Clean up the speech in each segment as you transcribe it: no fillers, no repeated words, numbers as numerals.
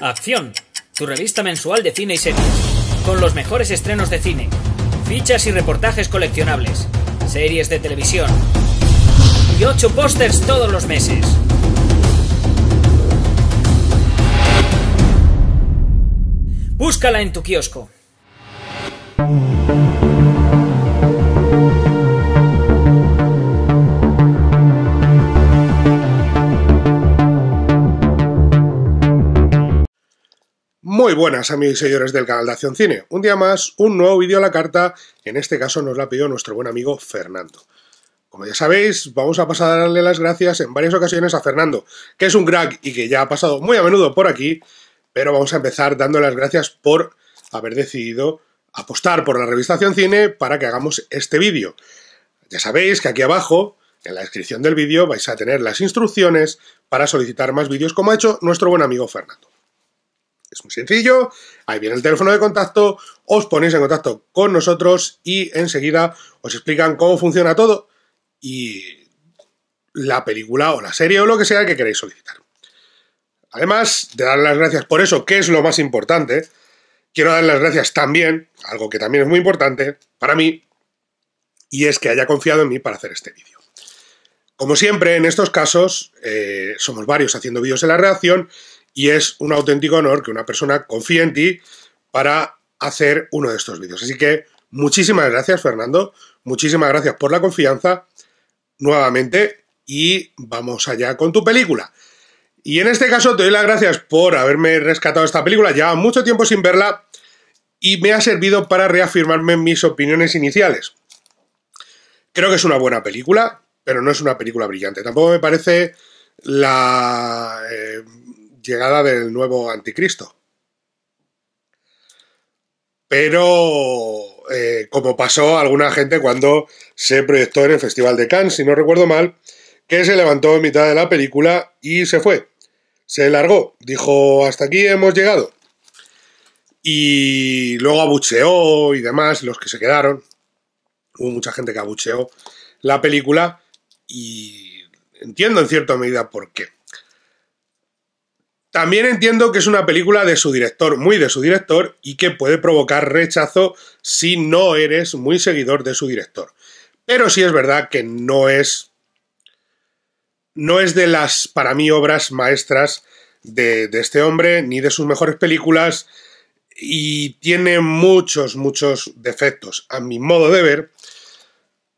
Acción, tu revista mensual de cine y series, con los mejores estrenos de cine, fichas y reportajes coleccionables, series de televisión y 8 pósters todos los meses. Búscala en tu kiosco. Muy buenas amigos y seguidores del canal de Acción Cine. Un día más, un nuevo vídeo a la carta. En este caso nos lo ha pedido nuestro buen amigo Fernando. Como ya sabéis, vamos a pasar a darle las gracias en varias ocasiones a Fernando, que es un crack y que ya ha pasado muy a menudo por aquí, pero vamos a empezar dando las gracias por haber decidido apostar por la revista Acción Cine para que hagamos este vídeo. Ya sabéis que aquí abajo, en la descripción del vídeo, vais a tener las instrucciones para solicitar más vídeos como ha hecho nuestro buen amigo Fernando. Es muy sencillo, ahí viene el teléfono de contacto, os ponéis en contacto con nosotros y enseguida os explican cómo funciona todo y la película o la serie o lo que sea que queréis solicitar. Además de dar las gracias por eso, que es lo más importante, quiero dar las gracias también, algo que también es muy importante para mí, y es que haya confiado en mí para hacer este vídeo. Como siempre, en estos casos, somos varios haciendo vídeos en la redacción, y es un auténtico honor que una persona confíe en ti para hacer uno de estos vídeos. Así que muchísimas gracias, Fernando. Muchísimas gracias por la confianza nuevamente y vamos allá con tu película. Y en este caso te doy las gracias por haberme rescatado esta película. Llevaba mucho tiempo sin verla y me ha servido para reafirmarme en mis opiniones iniciales. Creo que es una buena película, pero no es una película brillante. Tampoco me parece la llegada del nuevo anticristo. Pero, como pasó a alguna gente cuando se proyectó en el Festival de Cannes, si no recuerdo mal, que se levantó en mitad de la película y se fue. Se largó, dijo, hasta aquí hemos llegado. Y luego abucheó y demás, los que se quedaron. Hubo mucha gente que abucheó la película y entiendo en cierta medida por qué. También entiendo que es una película de su director, muy de su director, y que puede provocar rechazo si no eres muy seguidor de su director. Pero sí es verdad que no es de las, para mí, obras maestras de este hombre, ni de sus mejores películas, y tiene muchos defectos, a mi modo de ver,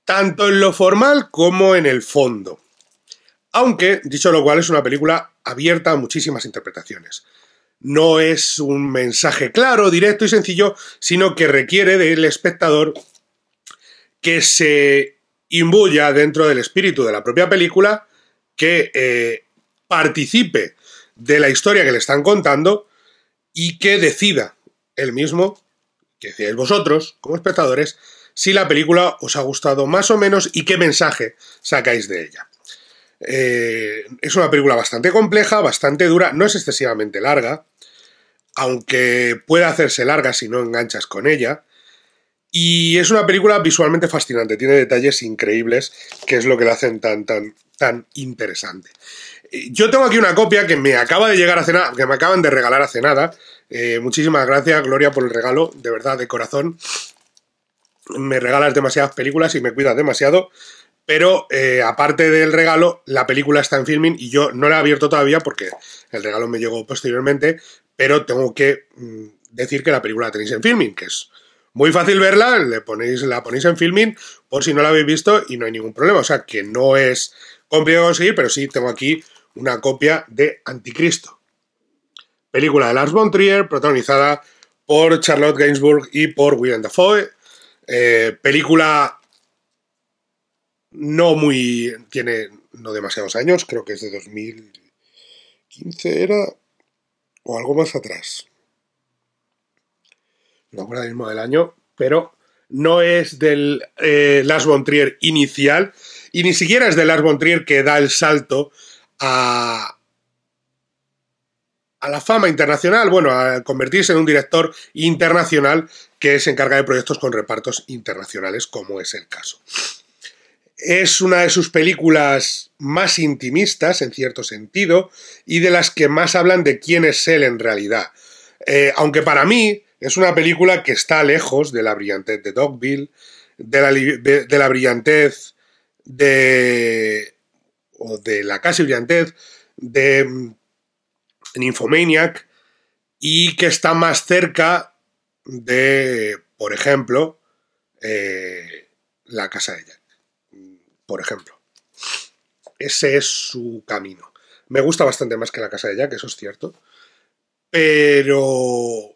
tanto en lo formal como en el fondo. Aunque, dicho lo cual, es una película abierta a muchísimas interpretaciones. No es un mensaje claro, directo y sencillo, sino que requiere del espectador que se imbuya dentro del espíritu de la propia película, que participe de la historia que le están contando y que decida él mismo, que decidáis vosotros, como espectadores, si la película os ha gustado más o menos y qué mensaje sacáis de ella. Es una película bastante compleja, bastante dura, no es excesivamente larga, aunque puede hacerse larga si no enganchas con ella, y es una película visualmente fascinante, tiene detalles increíbles, que es lo que la hacen tan interesante. Yo tengo aquí una copia que me acaba de llegar hace nada, que me acaban de regalar hace nada. Muchísimas gracias, Gloria, por el regalo, de verdad, de corazón. Me regalas demasiadas películas y me cuidas demasiado. Pero aparte del regalo, la película está en Filmin y yo no la he abierto todavía porque el regalo me llegó posteriormente, pero tengo que decir que la película la tenéis en Filmin, que es muy fácil verla, la ponéis en Filmin por si no la habéis visto y no hay ningún problema. O sea que no es complicado conseguir, pero sí tengo aquí una copia de Anticristo. Película de Lars von Trier, protagonizada por Charlotte Gainsbourg y por Willem Dafoe. Película tiene no demasiados años, creo que es de 2015 era, o algo más atrás. No me acuerdo mismo del año, pero no es del Lars von Trier inicial, y ni siquiera es del Lars von Trier que da el salto a la fama internacional, bueno, a convertirse en un director internacional que se encarga de proyectos con repartos internacionales, como es el caso. Es una de sus películas más intimistas, en cierto sentido, y de las que más hablan de quién es él en realidad. Aunque para mí es una película que está lejos de la brillantez de Dogville, de la brillantez o de la casi brillantez de Nymphomaniac, y que está más cerca de, por ejemplo, La casa de Jack. Por ejemplo. Ese es su camino. Me gusta bastante más que La casa de Jack, eso es cierto. Pero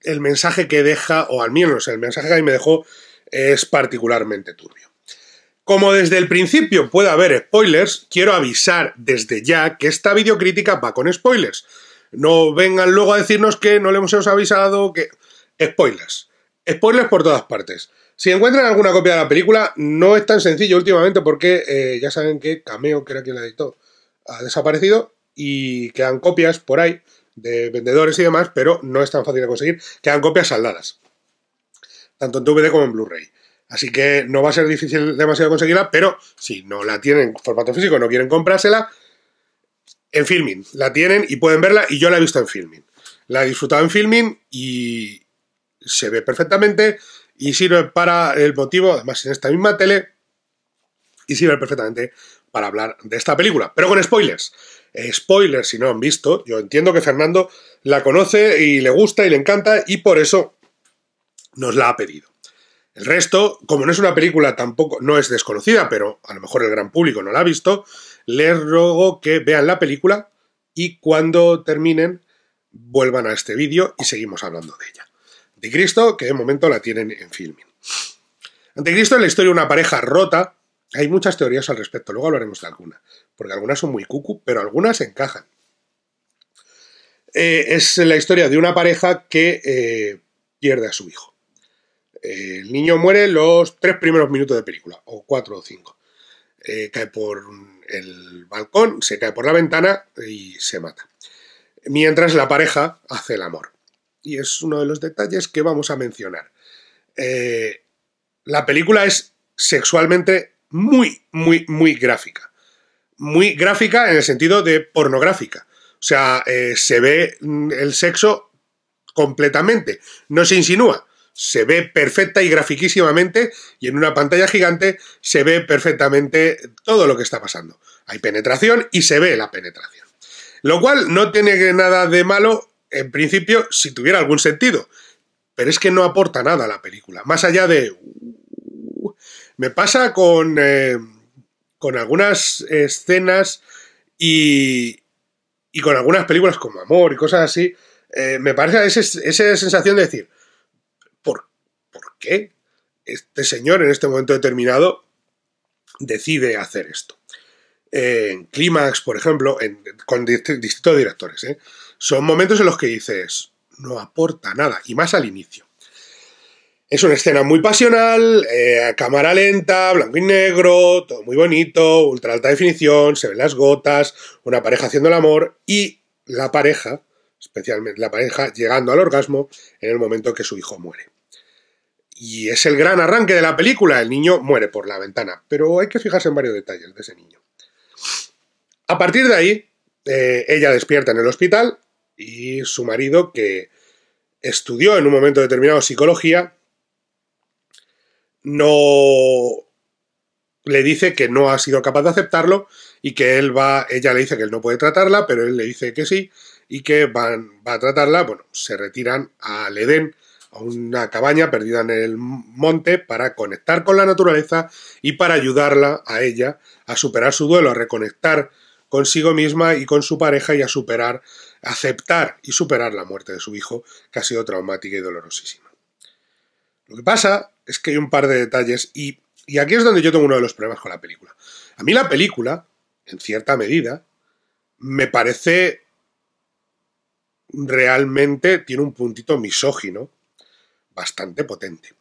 el mensaje que deja, o al menos el mensaje que a mí me dejó, es particularmente turbio. Como desde el principio puede haber spoilers, quiero avisar desde ya que esta videocrítica va con spoilers. No vengan luego a decirnos que no le hemos avisado, que... Spoilers. Spoilers por todas partes. Si encuentran alguna copia de la película, no es tan sencillo últimamente porque ya saben que Cameo, que era quien la editó, ha desaparecido y quedan copias por ahí de vendedores y demás, pero no es tan fácil de conseguir. Quedan copias saldadas, tanto en DVD como en Blu-ray. Así que no va a ser difícil demasiado conseguirla, pero si no la tienen en formato físico, no quieren comprársela, en Filmin la tienen y pueden verla, y yo la he visto en Filmin. La he disfrutado en Filmin y se ve perfectamente y sirve para el motivo, además en esta misma tele, y sirve perfectamente para hablar de esta película, pero con spoilers. Spoilers si no han visto. Yo entiendo que Fernando la conoce y le gusta y le encanta y por eso nos la ha pedido. El resto, como no es una película tampoco, no es desconocida, pero a lo mejor el gran público no la ha visto, les ruego que vean la película y cuando terminen vuelvan a este vídeo y seguimos hablando de ella. Anticristo, que de momento la tienen en Filmin. Anticristo es la historia de una pareja rota. Hay muchas teorías al respecto, luego hablaremos de algunas, porque algunas son muy cucu, pero algunas encajan. Es la historia de una pareja que pierde a su hijo. El niño muere los 3 primeros minutos de película, o 4 o 5. Cae por el balcón, se cae por la ventana y se mata. Mientras la pareja hace el amor. Y es uno de los detalles que vamos a mencionar. La película es sexualmente muy, muy, muy gráfica. Muy gráfica en el sentido de pornográfica. O sea, se ve el sexo completamente. No se insinúa. Se ve perfecta y grafiquísimamente, y en una pantalla gigante se ve perfectamente todo lo que está pasando. Hay penetración y se ve la penetración. Lo cual no tiene nada de malo, en principio, si tuviera algún sentido. Pero es que no aporta nada a la película. Más allá de... Me pasa con algunas escenas y con algunas películas como Amor y cosas así. Me parece esa sensación de decir, ¿por qué este señor en este momento determinado decide hacer esto? En Clímax, por ejemplo, con distintos directores, son momentos en los que dices, no aporta nada, y más al inicio. Es una escena muy pasional, a cámara lenta, blanco y negro, todo muy bonito, ultra alta definición, se ven las gotas, una pareja haciendo el amor y la pareja, especialmente la pareja, llegando al orgasmo en el momento que su hijo muere. Y es el gran arranque de la película, el niño muere por la ventana, pero hay que fijarse en varios detalles de ese niño. A partir de ahí, ella despierta en el hospital y su marido, que estudió en un momento determinado psicología, no le dice que no ha sido capaz de aceptarlo y que ella le dice que él no puede tratarla, pero él le dice que sí y que va a tratarla. Bueno, se retiran al Edén, a una cabaña perdida en el monte, para conectar con la naturaleza y para ayudarla a ella a superar su duelo, a reconectar consigo misma y con su pareja y a aceptar y superar la muerte de su hijo, que ha sido traumática y dolorosísima. Lo que pasa es que hay un par de detalles y aquí es donde yo tengo uno de los problemas con la película. A mí la película, en cierta medida, me parece realmente, tiene un puntito misógino bastante potente.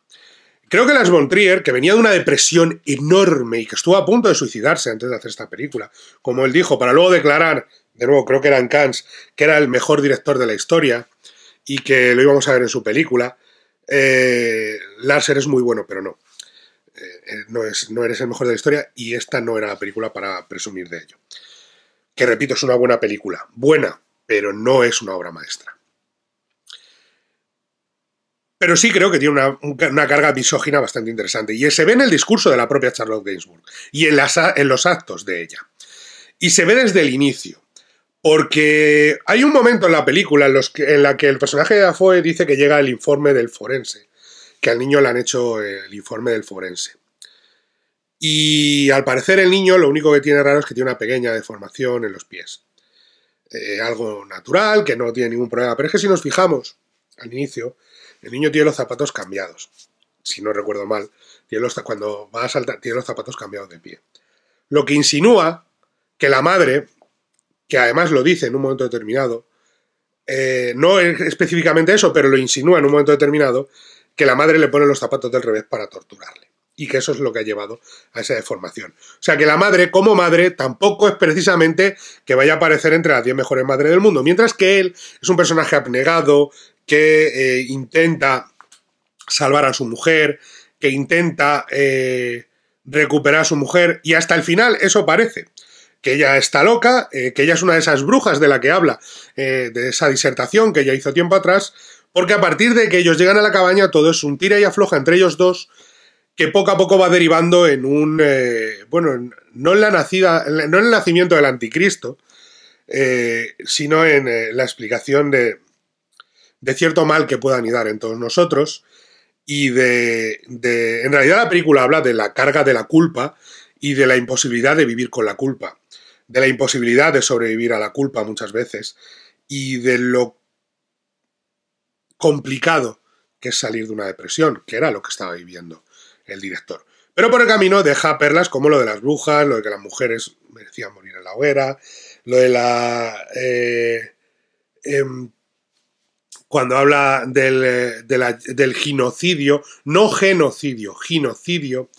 Creo que Lars von Trier, que venía de una depresión enorme y que estuvo a punto de suicidarse antes de hacer esta película, como él dijo, para luego declarar, de nuevo creo que era en Cannes, que era el mejor director de la historia y que lo íbamos a ver en su película, Lars, eres muy bueno, pero no. no eres el mejor de la historia, y esta no era la película para presumir de ello. Que repito, es una buena película, buena, pero no es una obra maestra. Pero sí creo que tiene una carga misógina bastante interesante, y se ve en el discurso de la propia Charlotte Gainsbourg, y en los actos de ella. Y se ve desde el inicio, porque hay un momento en la película en la que el personaje de Dafoe dice que llega el informe del forense, que al niño le han hecho el informe del forense. Y al parecer el niño lo único que tiene raro es que tiene una pequeña deformación en los pies. Algo natural, que no tiene ningún problema. Pero es que si nos fijamos al inicio, el niño tiene los zapatos cambiados. Si no recuerdo mal, cuando va a saltar tiene los zapatos cambiados de pie. Lo que insinúa que la madre, que además lo dice en un momento determinado, no es específicamente eso, pero lo insinúa en un momento determinado, que la madre le pone los zapatos del revés para torturarle. Y que eso es lo que ha llevado a esa deformación. O sea que la madre, como madre, tampoco es precisamente que vaya a aparecer entre las 10 mejores madres del mundo. Mientras que él es un personaje abnegado, que intenta salvar a su mujer, que intenta recuperar a su mujer, y hasta el final eso parece. Que ella está loca, que ella es una de esas brujas de la que habla, de esa disertación que ella hizo tiempo atrás, porque a partir de que ellos llegan a la cabaña todo es un tira y afloja entre ellos dos, que poco a poco va derivando en un... no en el nacimiento del anticristo, sino en la explicación de cierto mal que pueda anidar en todos nosotros, y en realidad la película habla de la carga de la culpa y de la imposibilidad de vivir con la culpa, de la imposibilidad de sobrevivir a la culpa muchas veces, y de lo complicado que es salir de una depresión, que era lo que estaba viviendo el director. Pero por el camino deja perlas como lo de las brujas, lo de que las mujeres merecían morir en la hoguera, lo de cuando habla del genocidio, no genocidio, genocidio,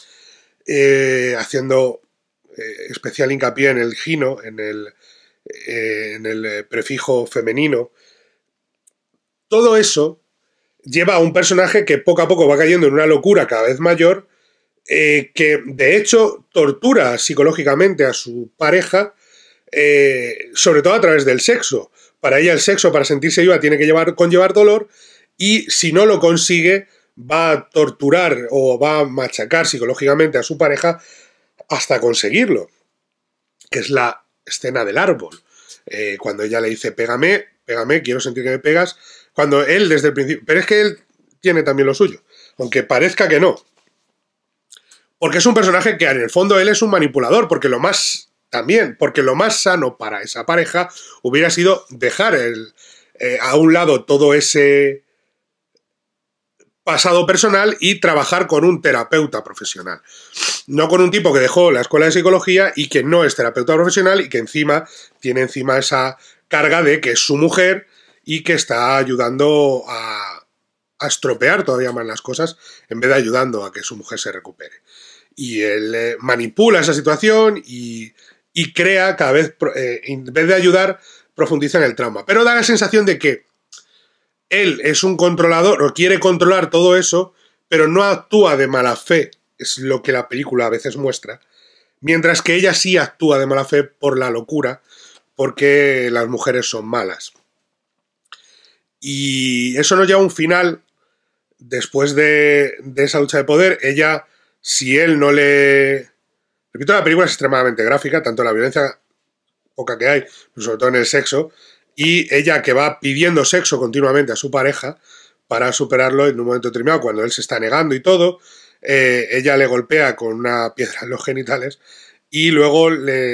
haciendo especial hincapié en el gino, en el prefijo femenino. Todo eso lleva a un personaje que poco a poco va cayendo en una locura cada vez mayor, que de hecho tortura psicológicamente a su pareja, sobre todo a través del sexo. Para ella el sexo, para sentirse viva, tiene que conllevar dolor, y si no lo consigue va a torturar o va a machacar psicológicamente a su pareja hasta conseguirlo, que es la escena del árbol, cuando ella le dice pégame, pégame, quiero sentir que me pegas, cuando él desde el principio... Pero es que él tiene también lo suyo, aunque parezca que no. Porque es un personaje que en el fondo él es un manipulador, porque lo más sano para esa pareja hubiera sido dejar a un lado todo ese pasado personal y trabajar con un terapeuta profesional. No con un tipo que dejó la escuela de psicología y que no es terapeuta profesional y que tiene encima esa carga de que es su mujer y que está ayudando a estropear todavía más las cosas en vez de ayudando a que su mujer se recupere. Y él manipula esa situación y crea cada vez, en vez de ayudar, profundiza en el trauma. Pero da la sensación de que él es un controlador o quiere controlar todo eso, pero no actúa de mala fe, es lo que la película a veces muestra, mientras que ella sí actúa de mala fe por la locura, porque las mujeres son malas. Y eso nos lleva a un final, después de esa lucha de poder. Ella, si él no le... Repito, la película es extremadamente gráfica, tanto en la violencia poca que hay, pero sobre todo en el sexo, y ella que va pidiendo sexo continuamente a su pareja para superarlo en un momento determinado, cuando él se está negando y todo, ella le golpea con una piedra en los genitales y luego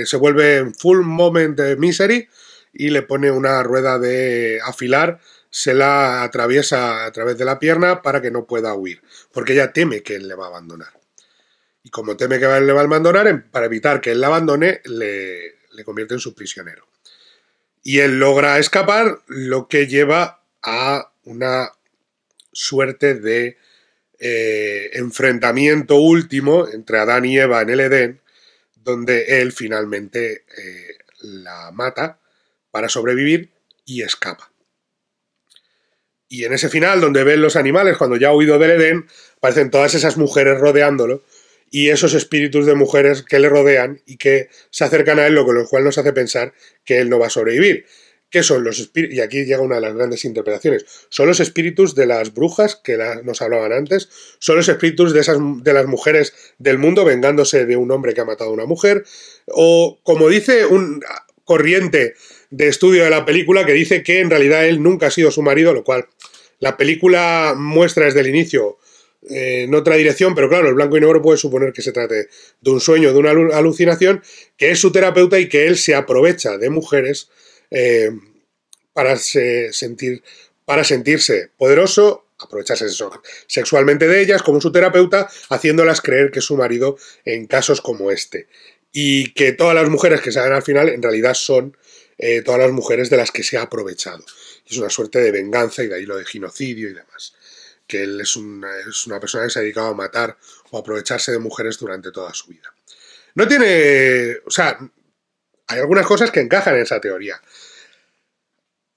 se vuelve en full moment de misery y le pone una rueda de afilar, se la atraviesa a través de la pierna para que no pueda huir, porque ella teme que él le va a abandonar. Y como teme que él le va a abandonar, para evitar que él la abandone, le convierte en su prisionero. Y él logra escapar, lo que lleva a una suerte de enfrentamiento último entre Adán y Eva en el Edén, donde él finalmente la mata para sobrevivir y escapa. Y en ese final, donde ven los animales, cuando ya ha huido del Edén, aparecen todas esas mujeres rodeándolo y esos espíritus de mujeres que le rodean y que se acercan a él, lo cual nos hace pensar que él no va a sobrevivir. ¿Qué son los espíritus? Y aquí llega una de las grandes interpretaciones. ¿Son los espíritus de las brujas que nos hablaban antes? ¿Son los espíritus de las mujeres del mundo vengándose de un hombre que ha matado a una mujer? O, como dice un corriente de estudio de la película, que dice que en realidad él nunca ha sido su marido, lo cual la película muestra desde el inicio en otra dirección, pero claro, el blanco y negro puede suponer que se trate de un sueño, de una alucinación, que es su terapeuta y que él se aprovecha de mujeres para sentirse poderoso, aprovecharse sexualmente de ellas como su terapeuta, haciéndolas creer que es su marido en casos como este. Y que todas las mujeres que salen al final en realidad son todas las mujeres de las que se ha aprovechado. Y es una suerte de venganza, y de ahí lo de genocidio y demás. Que él es una persona que se ha dedicado a matar o a aprovecharse de mujeres durante toda su vida. No tiene... O sea, hay algunas cosas que encajan en esa teoría.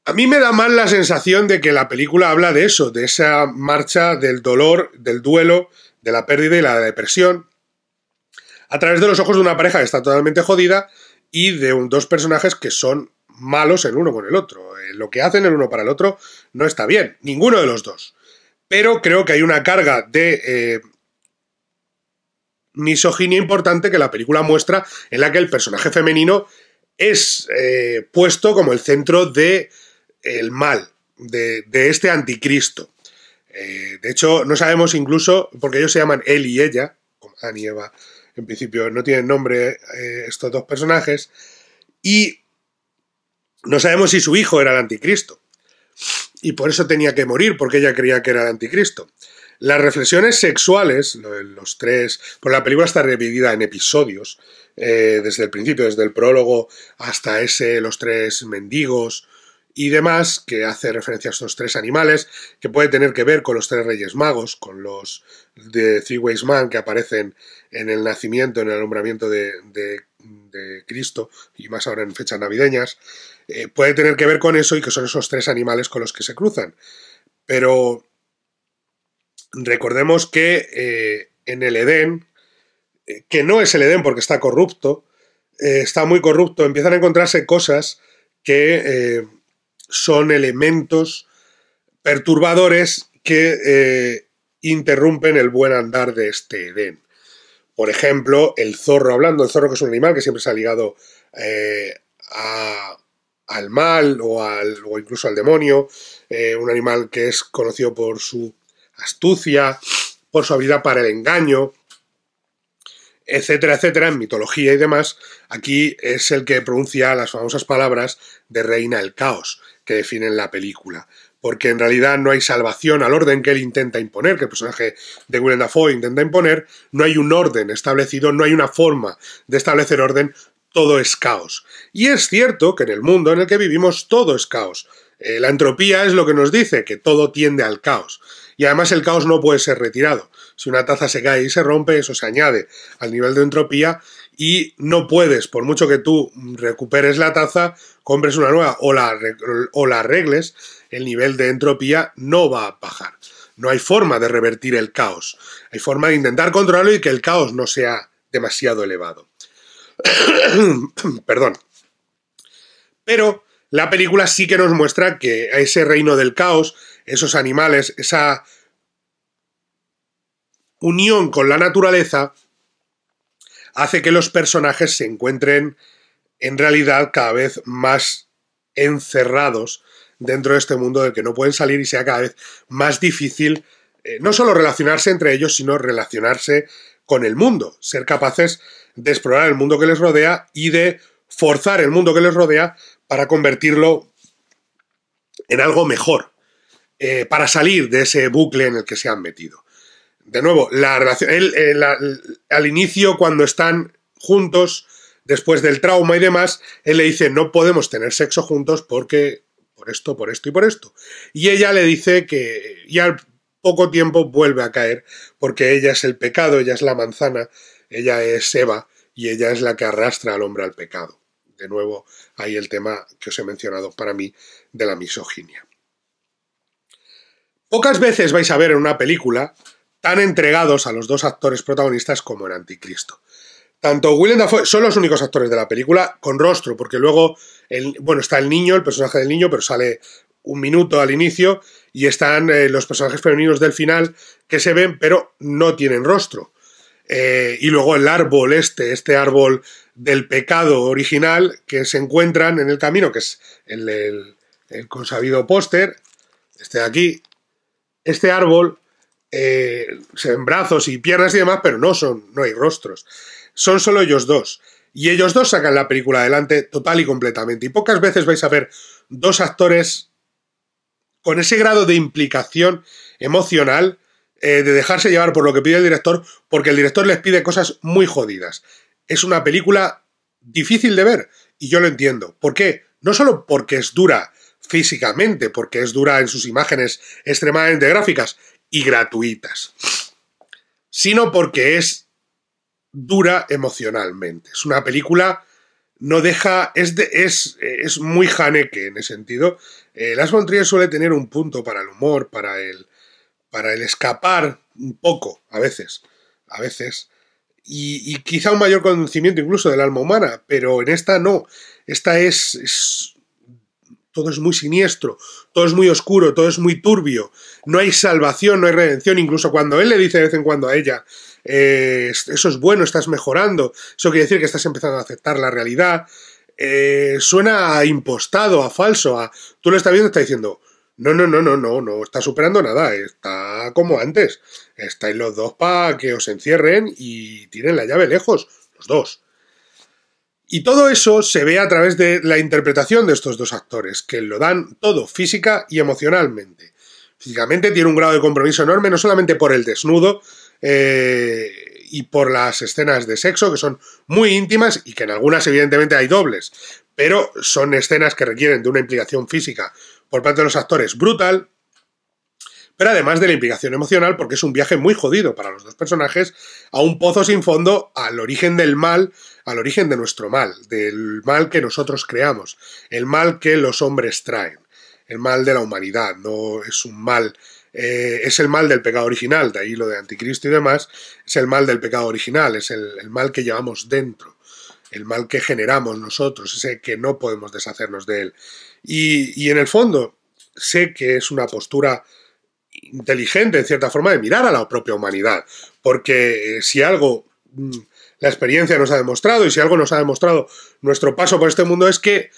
A mí me da más la sensación de que la película habla de eso, de esa marcha del dolor, del duelo, de la pérdida y la depresión, a través de los ojos de una pareja que está totalmente jodida y de dos personajes que son malos el uno con el otro. Lo que hacen el uno para el otro no está bien, ninguno de los dos. Pero creo que hay una carga de misoginia importante que la película muestra, en la que el personaje femenino es puesto como el centro del mal, de este anticristo. De hecho, no sabemos incluso, porque ellos se llaman él y ella, como Adán y Eva, en principio no tienen nombre estos dos personajes, y no sabemos si su hijo era el anticristo. Y por eso tenía que morir, porque ella creía que era el anticristo. Las reflexiones sexuales, los tres... Pues la película está dividida en episodios, desde el principio, desde el prólogo hasta los tres mendigos y demás, que hace referencia a estos tres animales, que puede tener que ver con los tres reyes magos, con los de Three Wise Man que aparecen en el nacimiento, en el alumbramiento de Cristo, y más ahora en fechas navideñas. Puede tener que ver con eso y que son esos tres animales con los que se cruzan. Pero recordemos que en el Edén, que no es el Edén porque está corrupto, está muy corrupto, empiezan a encontrarse cosas que son elementos perturbadores que interrumpen el buen andar de este Edén. Por ejemplo, el zorro hablando, el zorro que es un animal que siempre se ha ligado al mal o incluso al demonio, un animal que es conocido por su astucia, por su habilidad para el engaño, etcétera, etcétera, en mitología y demás. Aquí es el que pronuncia las famosas palabras de reina el caos, que definen la película. Porque en realidad no hay salvación al orden que él intenta imponer, que el personaje de Willem Dafoe intenta imponer, no hay un orden establecido, no hay una forma de establecer orden, todo es caos. Y es cierto que en el mundo en el que vivimos todo es caos. La entropía es lo que nos dice, que todo tiende al caos. Y además el caos no puede ser retirado. Si una taza se cae y se rompe, eso se añade al nivel de entropía y no puedes, por mucho que tú recuperes la taza, compres una nueva o la arregles, el nivel de entropía no va a bajar. No hay forma de revertir el caos. Hay forma de intentar controlarlo y que el caos no sea demasiado elevado. Perdón. Pero la película sí que nos muestra que a ese reino del caos, esos animales, esa unión con la naturaleza, hace que los personajes se encuentren en realidad cada vez más encerrados dentro de este mundo del que no pueden salir y sea cada vez más difícil no solo relacionarse entre ellos, sino relacionarse con el mundo, ser capaces de explorar el mundo que les rodea y de forzar el mundo que les rodea para convertirlo en algo mejor, para salir de ese bucle en el que se han metido. De nuevo, la relación, al inicio, cuando están juntos, después del trauma y demás, él le dice, no podemos tener sexo juntos porque por esto y por esto. Y ella le dice que ya al poco tiempo vuelve a caer porque ella es el pecado, ella es la manzana, ella es Eva y ella es la que arrastra al hombre al pecado. De nuevo, hay el tema que os he mencionado para mí de la misoginia. Pocas veces vais a ver en una película tan entregados a los dos actores protagonistas como en Anticristo. Tanto Willem Dafoe son los únicos actores de la película con rostro, porque luego, está el niño, el personaje del niño, pero sale un minuto al inicio, y están los personajes femeninos del final que se ven, pero no tienen rostro. Y luego el árbol este árbol del pecado original que se encuentran en el camino, que es el consabido póster, este de aquí. Este árbol se ven brazos y piernas y demás, pero no hay rostros. Son solo ellos dos. Y ellos dos sacan la película adelante total y completamente. Y pocas veces vais a ver dos actores con ese grado de implicación emocional, de dejarse llevar por lo que pide el director, porque el director les pide cosas muy jodidas. Es una película difícil de ver, y yo lo entiendo. ¿Por qué? No solo porque es dura físicamente, porque es dura en sus imágenes extremadamente gráficas y gratuitas, sino porque es dura emocionalmente. Es una película, no deja, es muy Haneke en ese sentido. Lars von Trier suele tener un punto para el humor, para el escapar un poco, a veces, y quizá un mayor conocimiento incluso del alma humana, pero en esta no. Esta todo es muy siniestro, todo es muy oscuro, todo es muy turbio, no hay salvación, no hay redención. Incluso cuando él le dice de vez en cuando a ella, eso es bueno, estás mejorando, eso quiere decir que estás empezando a aceptar la realidad, suena a impostado, a falso, tú lo estás viendo y estás diciendo, no está superando nada, está como antes, estáis los dos para que os encierren y tiren la llave lejos, los dos. Y todo eso se ve a través de la interpretación de estos dos actores, que lo dan todo, física y emocionalmente. Físicamente tiene un grado de compromiso enorme, no solamente por el desnudo y por las escenas de sexo, que son muy íntimas y que en algunas evidentemente hay dobles, pero son escenas que requieren de una implicación física por parte de los actores brutal, pero además de la implicación emocional, porque es un viaje muy jodido para los dos personajes, a un pozo sin fondo, al origen del mal, al origen de nuestro mal, del mal que nosotros creamos, el mal que los hombres traen, el mal de la humanidad. No es un mal, es el mal del pecado original, de ahí lo de Anticristo y demás, es el mal del pecado original, es el mal que llevamos dentro, el mal que generamos nosotros, ese que no podemos deshacernos de él. Y en el fondo sé que es una postura inteligente, en cierta forma, de mirar a la propia humanidad, porque si algo la experiencia nos ha demostrado, y si algo nos ha demostrado nuestro paso por este mundo, es que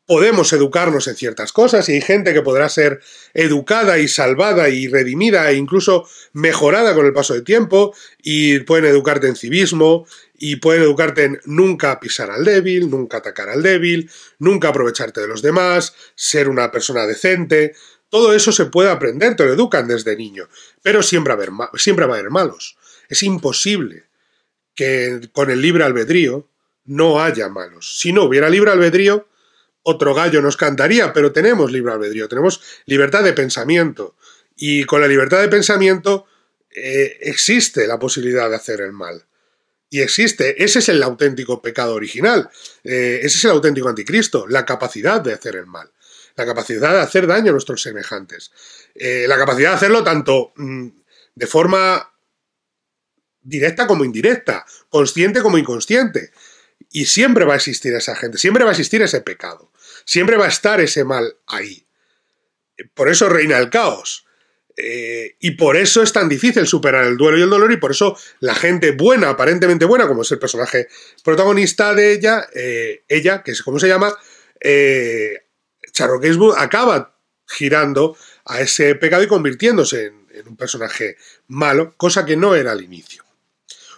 podemos educarnos en ciertas cosas, y hay gente que podrá ser educada y salvada y redimida e incluso mejorada con el paso del tiempo, y pueden educarte en civismo, y pueden educarte en nunca pisar al débil, nunca atacar al débil, nunca aprovecharte de los demás, ser una persona decente. Todo eso se puede aprender, te lo educan desde niño, pero siempre va a haber malos. Es imposible que con el libre albedrío no haya malos. Si no hubiera libre albedrío, otro gallo nos cantaría, pero tenemos libre albedrío, tenemos libertad de pensamiento, y con la libertad de pensamiento existe la posibilidad de hacer el mal. Y existe, ese es el auténtico pecado original, ese es el auténtico anticristo, la capacidad de hacer el mal. La capacidad de hacer daño a nuestros semejantes. La capacidad de hacerlo tanto de forma directa como indirecta, consciente como inconsciente. Y siempre va a existir esa gente, siempre va a existir ese pecado, siempre va a estar ese mal ahí. Por eso reina el caos. Y por eso es tan difícil superar el duelo y el dolor, y por eso la gente buena, aparentemente buena, como es el personaje protagonista de ella, que es como se llama, Charlotte Gainsbourg, acaba girando a ese pecado y convirtiéndose en un personaje malo, cosa que no era al inicio.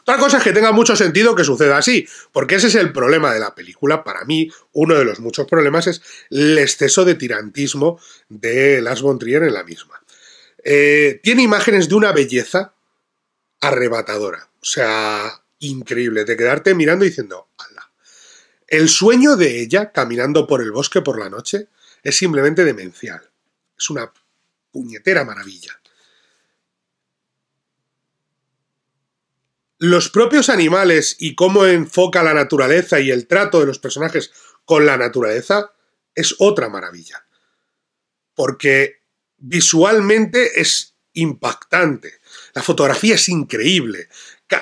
Otra cosa es que tenga mucho sentido que suceda así, porque ese es el problema de la película. Para mí, uno de los muchos problemas es el exceso de tirantismo de Lars von Trier en la misma. Tiene imágenes de una belleza arrebatadora, o sea, increíble, de quedarte mirando y diciendo, ¡hala! El sueño de ella caminando por el bosque por la noche es simplemente demencial. Es una puñetera maravilla. Los propios animales y cómo enfoca la naturaleza y el trato de los personajes con la naturaleza es otra maravilla. Porque visualmente es impactante. La fotografía es increíble.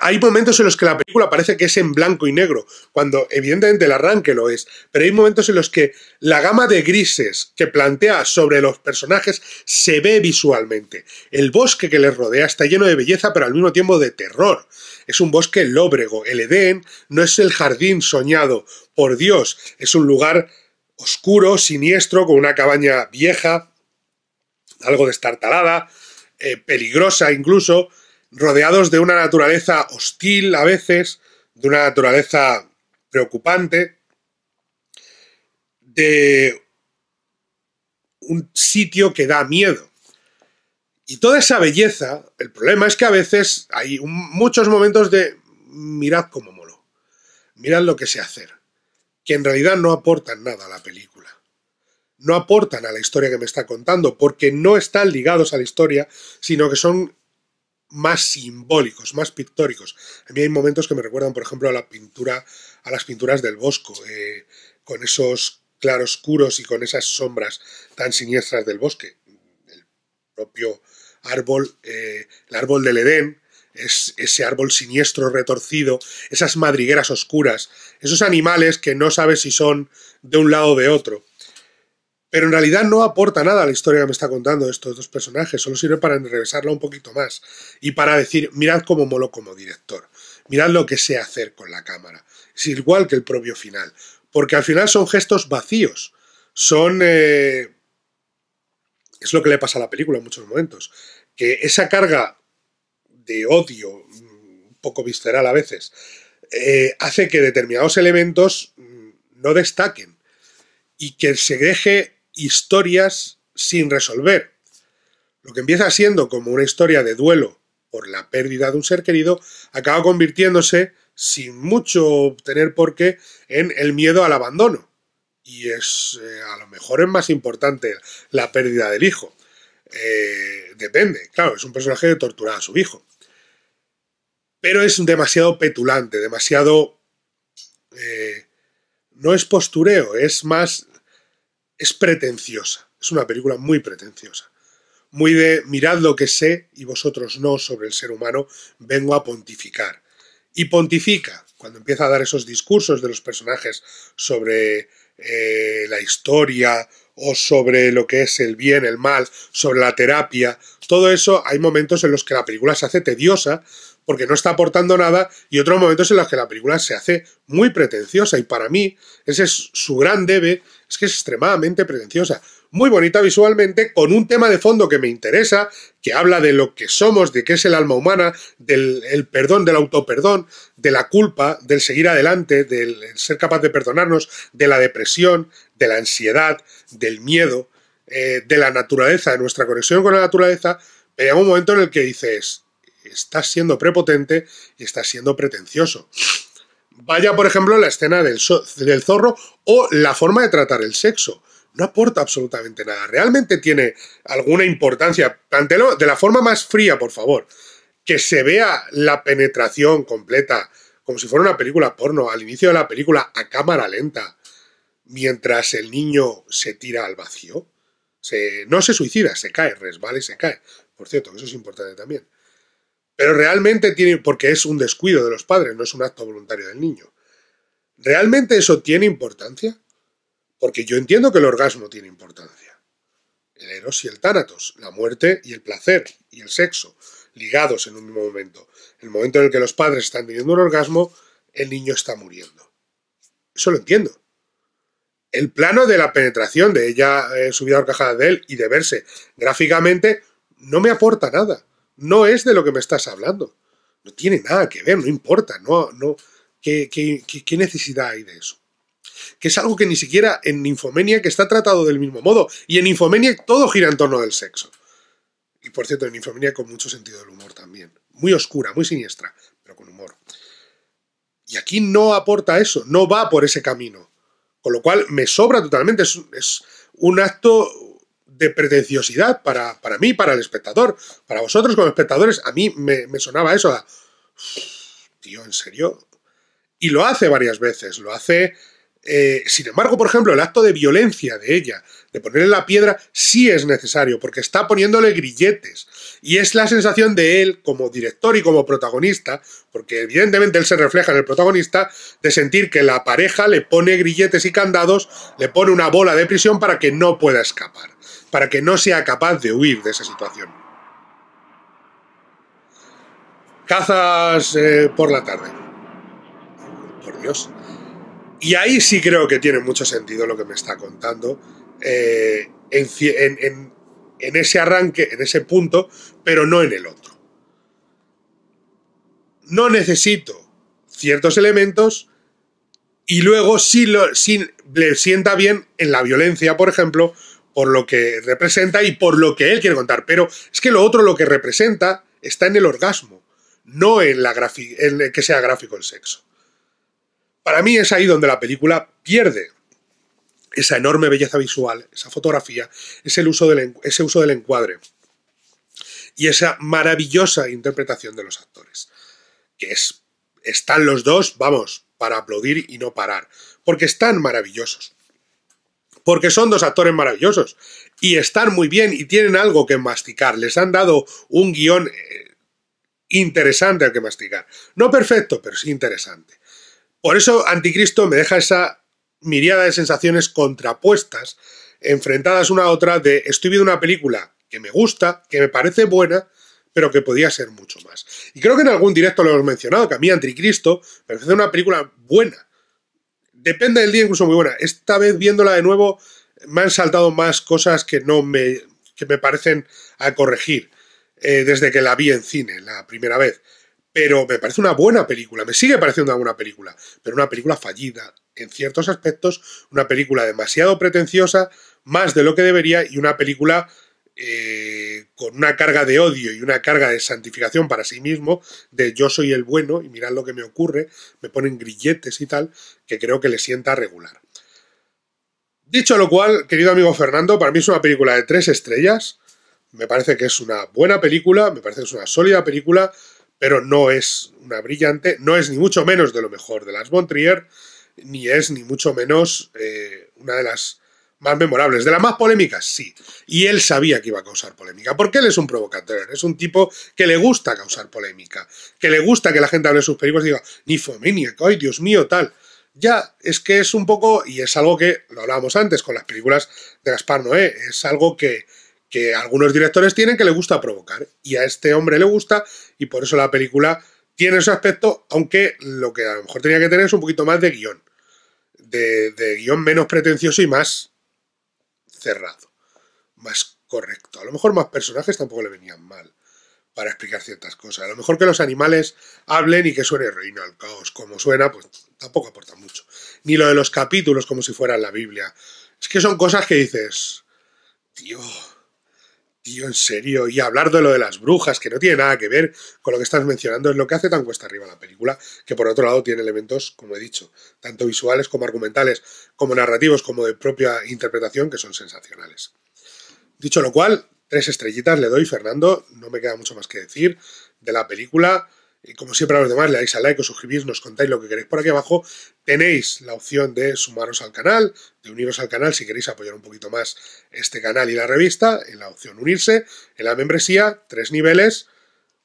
Hay momentos en los que la película parece que es en blanco y negro, cuando evidentemente el arranque lo es, pero hay momentos en los que la gama de grises que plantea sobre los personajes se ve visualmente. El bosque que les rodea está lleno de belleza, pero al mismo tiempo de terror. Es un bosque lóbrego. El Edén no es el jardín soñado por Dios, es un lugar oscuro, siniestro, con una cabaña vieja, algo destartalada, peligrosa incluso, rodeados de una naturaleza hostil a veces, de una naturaleza preocupante, de un sitio que da miedo. Y toda esa belleza, el problema es que a veces hay muchos momentos de mirad cómo moló, mirad lo que sé hacer, que en realidad no aportan nada a la película. No aportan a la historia que me está contando, porque no están ligados a la historia, sino que son más simbólicos, más pictóricos. A mí hay momentos que me recuerdan, por ejemplo, a las pinturas del Bosco, con esos claroscuros y con esas sombras tan siniestras del bosque. El propio árbol, el árbol del Edén, es ese árbol siniestro, retorcido, esas madrigueras oscuras, esos animales que no sabes si son de un lado o de otro. Pero en realidad no aporta nada a la historia que me está contando estos dos personajes, solo sirve para enrevesarla un poquito más y para decir, mirad cómo moló como director, mirad lo que sé hacer con la cámara. Es igual que el propio final, porque al final son gestos vacíos, es lo que le pasa a la película en muchos momentos, que esa carga de odio, un poco visceral a veces, hace que determinados elementos no destaquen y que se deje historias sin resolver. Lo que empieza siendo como una historia de duelo por la pérdida de un ser querido, acaba convirtiéndose, sin mucho tener por qué, en el miedo al abandono. Y a lo mejor es más importante la pérdida del hijo. Depende, claro, es un personaje que tortura a su hijo. Pero es demasiado petulante, demasiado... no es postureo, es pretenciosa. Es una película muy pretenciosa. Muy de mirad lo que sé y vosotros no sobre el ser humano, vengo a pontificar. Y pontifica cuando empieza a dar esos discursos de los personajes sobre la historia o sobre lo que es el bien, el mal, sobre la terapia. Todo eso, hay momentos en los que la película se hace tediosa porque no está aportando nada, y otros momentos en los que la película se hace muy pretenciosa, y para mí ese es su gran debe, es que es extremadamente pretenciosa. Muy bonita visualmente, con un tema de fondo que me interesa, que habla de lo que somos, de qué es el alma humana, del perdón, del autoperdón, de la culpa, del seguir adelante, del ser capaz de perdonarnos, de la depresión, de la ansiedad, del miedo, de la naturaleza, de nuestra conexión con la naturaleza. Pero llega un momento en el que dices, estás siendo prepotente y estás siendo pretencioso. Vaya, por ejemplo, la escena del zorro o la forma de tratar el sexo. No aporta absolutamente nada. ¿Realmente tiene alguna importancia? Plantéalo de la forma más fría, por favor. Que se vea la penetración completa, como si fuera una película porno, al inicio de la película a cámara lenta, mientras el niño se tira al vacío. No se suicida, se cae, resbala y se cae. Por cierto, eso es importante también. Pero realmente tiene, porque es un descuido de los padres, no es un acto voluntario del niño. ¿Realmente eso tiene importancia? Porque yo entiendo que el orgasmo tiene importancia. El eros y el tánatos, la muerte y el placer y el sexo, ligados en un mismo momento. El momento en el que los padres están teniendo un orgasmo, el niño está muriendo. Eso lo entiendo. El plano de la penetración de ella subida a horcajadas de él y de verse gráficamente no me aporta nada. No es de lo que me estás hablando. No tiene nada que ver, no importa. ¿Qué necesidad hay de eso? Que es algo que ni siquiera en Nymphomaniac está tratado del mismo modo. Y en Nymphomaniac todo gira en torno del sexo. Y por cierto, en Nymphomaniac con mucho sentido del humor también. Muy oscura, muy siniestra, pero con humor. Y aquí no aporta eso, no va por ese camino. Con lo cual me sobra totalmente. Es un acto de pretenciosidad para mí, para el espectador. Para vosotros como espectadores, a mí me sonaba eso. Tío, ¿en serio? Y lo hace varias veces. Lo hace Sin embargo, por ejemplo, el acto de violencia de ella, de ponerle la piedra, sí es necesario, porque está poniéndole grilletes. Y es la sensación de él, como director y como protagonista, porque evidentemente él se refleja en el protagonista, de sentir que la pareja le pone grilletes y candados, le pone una bola de prisión para que no pueda escapar, para que no sea capaz de huir de esa situación. Cazas por la tarde. Por Dios. Y ahí sí creo que tiene mucho sentido lo que me está contando en ese arranque, en ese punto, pero no en el otro. No necesito ciertos elementos y luego sí le sienta bien en la violencia, por ejemplo, por lo que representa y por lo que él quiere contar. Pero es que lo otro, lo que representa, está en el orgasmo, no en que sea gráfico el sexo. Para mí es ahí donde la película pierde esa enorme belleza visual, esa fotografía, ese uso del encuadre y esa maravillosa interpretación de los actores. Que están los dos, vamos, para aplaudir y no parar. Porque están maravillosos. Porque son dos actores maravillosos. Y están muy bien y tienen algo que masticar. Les han dado un guión interesante al que masticar. No perfecto, pero sí interesante. Por eso Anticristo me deja esa miríada de sensaciones contrapuestas, enfrentadas una a otra, de estoy viendo una película que me gusta, que me parece buena, pero que podía ser mucho más. Y creo que en algún directo lo hemos mencionado, que a mí Anticristo me parece una película buena. Depende del día, incluso muy buena. Esta vez viéndola de nuevo me han saltado más cosas que me parecen a corregir desde que la vi en cine la primera vez. Pero me parece una buena película, me sigue pareciendo una buena película, pero una película fallida en ciertos aspectos, una película demasiado pretenciosa, más de lo que debería, y una película con una carga de odio y una carga de santificación para sí mismo, de yo soy el bueno y mirad lo que me ocurre, me ponen grilletes y tal, que creo que le sienta regular. Dicho lo cual, querido amigo Fernando, para mí es una película de 3 estrellas, me parece que es una buena película, me parece que es una sólida película, pero no es una brillante, no es ni mucho menos de lo mejor de Lars von Trier, ni es ni mucho menos una de las más memorables. De las más polémicas, sí. Y él sabía que iba a causar polémica, porque él es un provocador, es un tipo que le gusta causar polémica, que le gusta que la gente hable de sus películas y diga, Nymphomaniac, ay Dios mío, tal. Ya, es que es un poco, y es algo que, lo hablábamos antes con las películas de Gaspar Noé, es algo que algunos directores tienen, que le gusta provocar, y a este hombre le gusta, y por eso la película tiene ese aspecto, aunque lo que a lo mejor tenía que tener es un poquito más de guión, de guión menos pretencioso y más cerrado, más correcto. A lo mejor más personajes tampoco le venían mal para explicar ciertas cosas. A lo mejor que los animales hablen y que suene Reino al Caos como suena, pues tampoco aporta mucho. Ni lo de los capítulos como si fuera la Biblia. Es que son cosas que dices, tío, en serio, y hablar de lo de las brujas, que no tiene nada que ver con lo que estás mencionando, es lo que hace tan cuesta arriba la película, que por otro lado tiene elementos, como he dicho, tanto visuales como argumentales, como narrativos, como de propia interpretación, que son sensacionales. Dicho lo cual, 3 estrellitas le doy, Fernando, no me queda mucho más que decir de la película. Y como siempre a los demás, le dais a like, os suscribís, nos contáis lo que queréis por aquí abajo. Tenéis la opción de sumaros al canal, de uniros al canal si queréis apoyar un poquito más este canal y la revista, en la opción unirse, en la membresía, 3 niveles,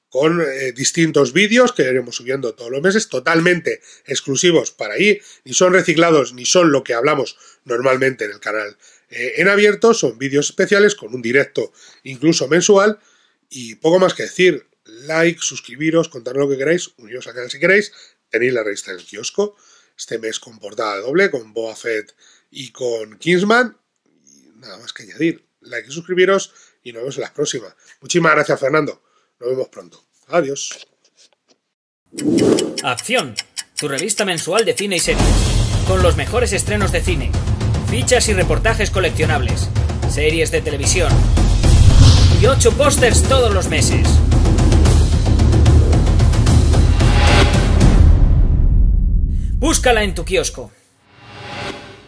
con distintos vídeos que iremos subiendo todos los meses, totalmente exclusivos para ahí, ni son reciclados ni son lo que hablamos normalmente en el canal en abierto, son vídeos especiales con un directo incluso mensual, y poco más que decir. Like, suscribiros, contadme lo que queráis, uniros al canal si queréis, tenéis la revista en el kiosco, este mes con portada doble, con Boba Fett y con Kingsman, y nada más que añadir, like y suscribiros, y nos vemos en la próxima. Muchísimas gracias, Fernando, nos vemos pronto, adiós. Acción, tu revista mensual de cine y series, con los mejores estrenos de cine, fichas y reportajes coleccionables, series de televisión, y 8 pósters todos los meses. Búscala en tu kiosco.